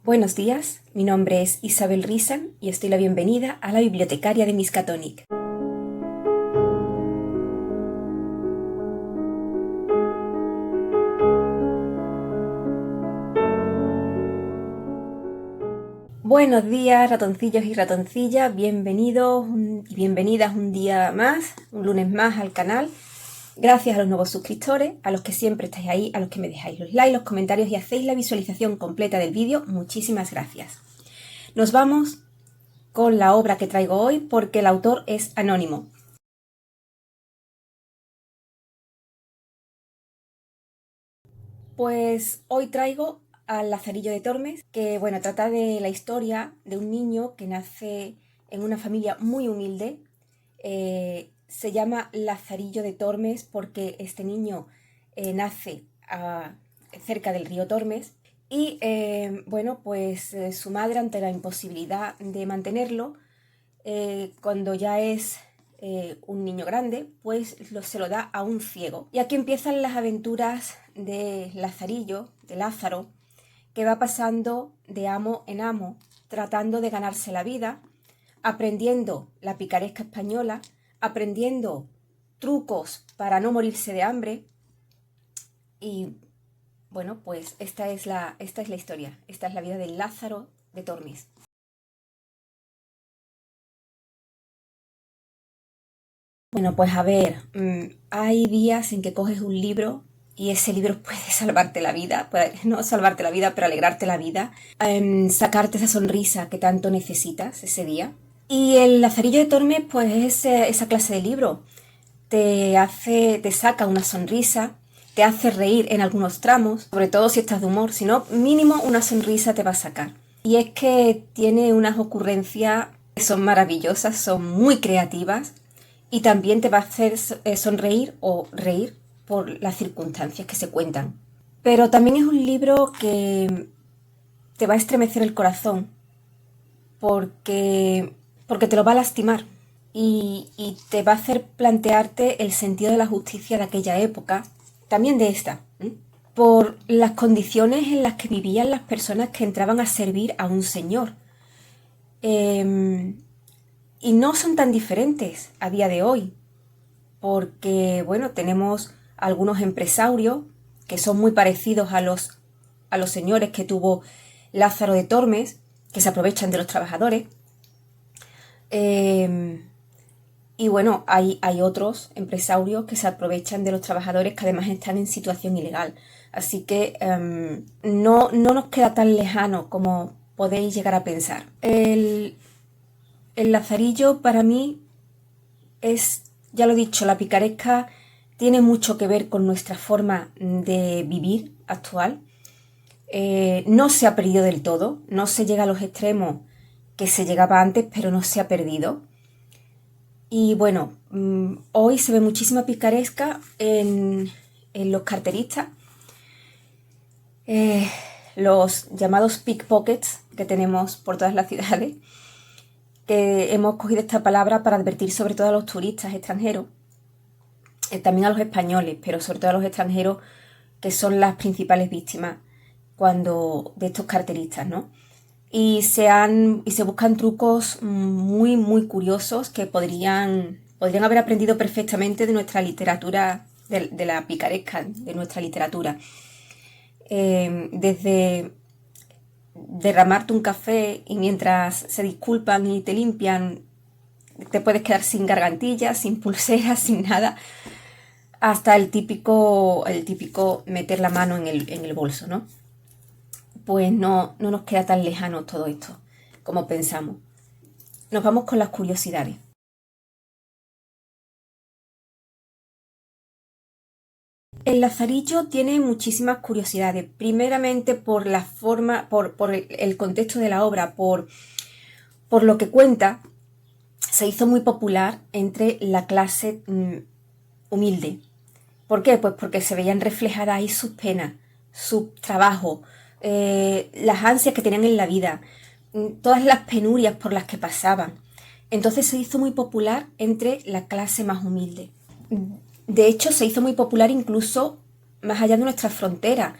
Buenos días, mi nombre es Isabel Risan y os doy la bienvenida a la bibliotecaria de Miskatonic. Buenos días, ratoncillos y ratoncillas, bienvenidos y bienvenidas un día más, un lunes más al canal. Gracias a los nuevos suscriptores, a los que siempre estáis ahí, a los que me dejáis los likes, los comentarios y hacéis la visualización completa del vídeo, muchísimas gracias. Nos vamos con la obra que traigo hoy porque el autor es anónimo. Pues hoy traigo al Lazarillo de Tormes, que bueno, trata de la historia de un niño que nace en una familia muy humilde. Se llama Lazarillo de Tormes porque este niño nace cerca del río Tormes y bueno, pues su madre, ante la imposibilidad de mantenerlo, cuando ya es un niño grande, pues se lo da a un ciego. Y aquí empiezan las aventuras de Lazarillo, de Lázaro, que va pasando de amo en amo, tratando de ganarse la vida, aprendiendo la picaresca española, aprendiendo trucos para no morirse de hambre. Y bueno, pues esta es la historia, esta es la vida de Lázaro de Tormes. Bueno, pues a ver, hay días en que coges un libro y ese libro puede salvarte la vida, puede no salvarte la vida, pero alegrarte la vida, sacarte esa sonrisa que tanto necesitas ese día. Y el Lazarillo de Tormes, pues es esa clase de libro. Te saca una sonrisa, te hace reír en algunos tramos, sobre todo si estás de humor, si no, mínimo una sonrisa te va a sacar. Y es que tiene unas ocurrencias que son maravillosas, son muy creativas y también te va a hacer sonreír o reír por las circunstancias que se cuentan. Pero también es un libro que te va a estremecer el corazón porque te lo va a lastimar y te va a hacer plantearte el sentido de la justicia de aquella época, también de esta, por las condiciones en las que vivían las personas que entraban a servir a un señor. Y no son tan diferentes a día de hoy, porque bueno, tenemos algunos empresarios que son muy parecidos a los señores que tuvo Lázaro de Tormes, que se aprovechan de los trabajadores. Y bueno, hay otros empresarios que se aprovechan de los trabajadores que además están en situación ilegal. Así que no nos queda tan lejano como podéis llegar a pensar. El Lazarillo para mí es, ya lo he dicho, la picaresca tiene mucho que ver con nuestra forma de vivir actual. No se ha perdido del todo, no se llega a los extremos que se llegaba antes, pero no se ha perdido. Y bueno, hoy se ve muchísima picaresca en los carteristas, los llamados pickpockets que tenemos por todas las ciudades, que hemos cogido esta palabra para advertir sobre todo a los turistas extranjeros, también a los españoles, pero sobre todo a los extranjeros, que son las principales víctimas de estos carteristas, ¿no? Y se buscan trucos muy, muy curiosos que podrían haber aprendido perfectamente de nuestra literatura, de la picaresca, de nuestra literatura. Desde derramarte un café y mientras se disculpan y te limpian, te puedes quedar sin gargantilla, sin pulseras, sin nada, hasta el típico meter la mano en el bolso, ¿no? Pues no nos queda tan lejano todo esto como pensamos. Nos vamos con las curiosidades. El Lazarillo tiene muchísimas curiosidades, primeramente por la forma, por el contexto de la obra, por lo que cuenta. Se hizo muy popular entre la clase humilde. ¿Por qué? Pues porque se veían reflejadas ahí sus penas, su trabajo, las ansias que tenían en la vida, todas las penurias por las que pasaban. Entonces se hizo muy popular entre la clase más humilde. De hecho, se hizo muy popular incluso más allá de nuestra frontera.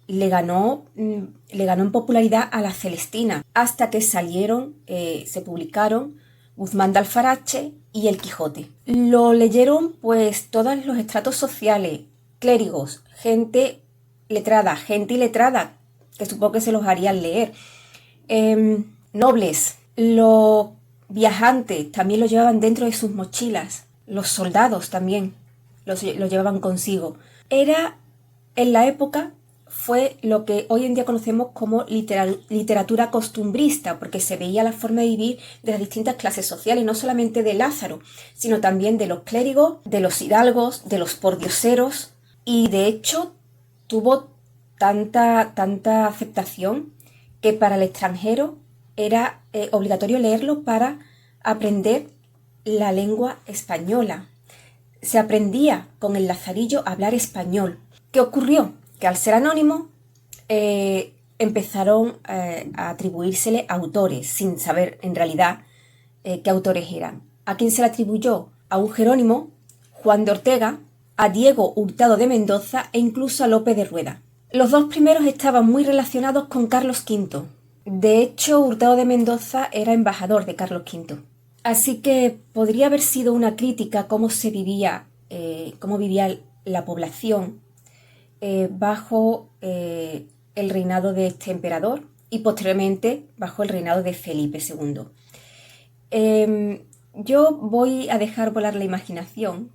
le ganó en popularidad a la Celestina, hasta que se publicaron Guzmán de Alfarache y El Quijote. Lo leyeron pues todos los estratos sociales, clérigos, gente iletrada, que supongo que se los harían leer, nobles, los viajantes también lo llevaban dentro de sus mochilas, los soldados también lo llevaban consigo. En la época fue lo que hoy en día conocemos como literatura costumbrista, porque se veía la forma de vivir de las distintas clases sociales, no solamente de Lázaro, sino también de los clérigos, de los hidalgos, de los pordioseros, y de hecho tuvo tanta aceptación que para el extranjero era obligatorio leerlo para aprender la lengua española. Se aprendía con el Lazarillo a hablar español. ¿Qué ocurrió? Que al ser anónimo empezaron a atribuírsele autores sin saber en realidad qué autores eran. ¿A quién se le atribuyó? A un Jerónimo, Juan de Ortega, a Diego Hurtado de Mendoza e incluso a Lope de Rueda. Los dos primeros estaban muy relacionados con Carlos V. De hecho, Hurtado de Mendoza era embajador de Carlos V. Así que podría haber sido una crítica a cómo vivía la población bajo el reinado de este emperador y posteriormente bajo el reinado de Felipe II. Yo voy a dejar volar la imaginación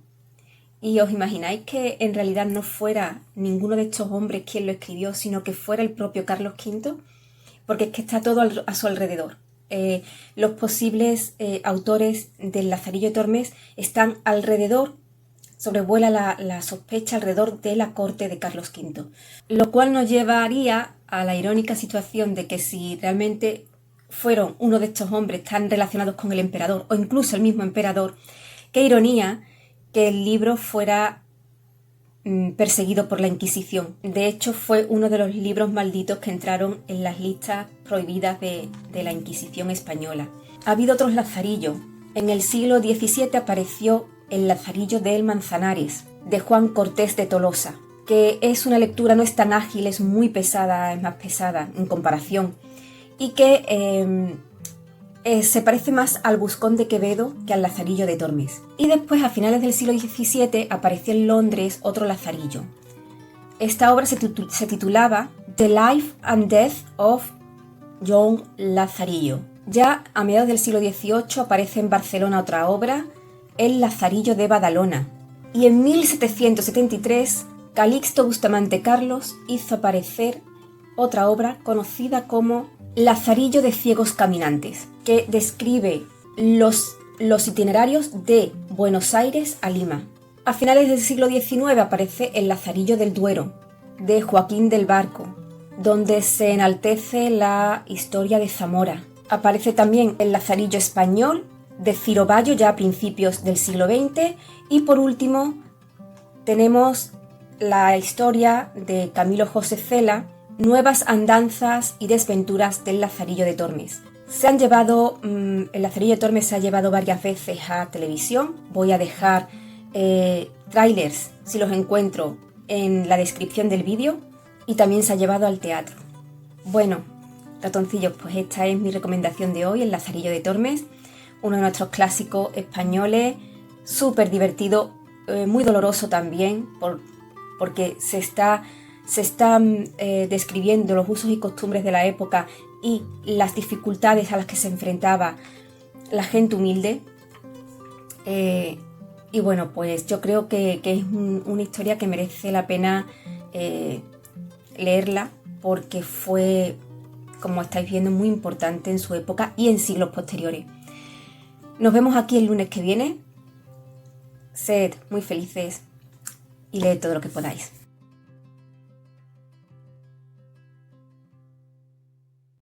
y os imagináis que en realidad no fuera ninguno de estos hombres quien lo escribió, sino que fuera el propio Carlos V, porque es que está todo a su alrededor. Los posibles autores del Lazarillo de Tormes están alrededor, sobrevuela la sospecha alrededor de la corte de Carlos V, lo cual nos llevaría a la irónica situación de que si realmente fueron uno de estos hombres tan relacionados con el emperador o incluso el mismo emperador, qué ironía que el libro fuera perseguido por la Inquisición. De hecho, fue uno de los libros malditos que entraron en las listas prohibidas de la Inquisición española. Ha habido otros lazarillos. En el siglo XVII apareció el Lazarillo del Manzanares, de Juan Cortés de Tolosa, que es una lectura, no es tan ágil, es muy pesada, es más pesada en comparación, y que se parece más al Buscón de Quevedo que al Lazarillo de Tormes. Y después, a finales del siglo XVII, apareció en Londres otro Lazarillo. Esta obra se titulaba The Life and Death of John Lazarillo. Ya a mediados del siglo XVIII aparece en Barcelona otra obra, El Lazarillo de Badalona. Y en 1773, Calixto Bustamante Carlos hizo aparecer otra obra conocida como Lazarillo de Ciegos Caminantes, que describe los itinerarios de Buenos Aires a Lima. A finales del siglo XIX aparece El Lazarillo del Duero, de Joaquín del Barco, donde se enaltece la historia de Zamora. Aparece también El Lazarillo Español, de Ciro Bayo, ya a principios del siglo XX. Y por último tenemos la historia de Camilo José Cela, Nuevas andanzas y desventuras del Lazarillo de Tormes. El Lazarillo de Tormes se ha llevado varias veces a televisión. Voy a dejar trailers, si los encuentro, en la descripción del vídeo. Y también se ha llevado al teatro. Bueno, ratoncillos, pues esta es mi recomendación de hoy, El Lazarillo de Tormes, uno de nuestros clásicos españoles, súper divertido, muy doloroso también, porque se están describiendo los usos y costumbres de la época y las dificultades a las que se enfrentaba la gente humilde. Y bueno, pues yo creo que es una historia que merece la pena leerla, porque fue, como estáis viendo, muy importante en su época y en siglos posteriores. Nos vemos aquí el lunes que viene. Sed muy felices y leed todo lo que podáis.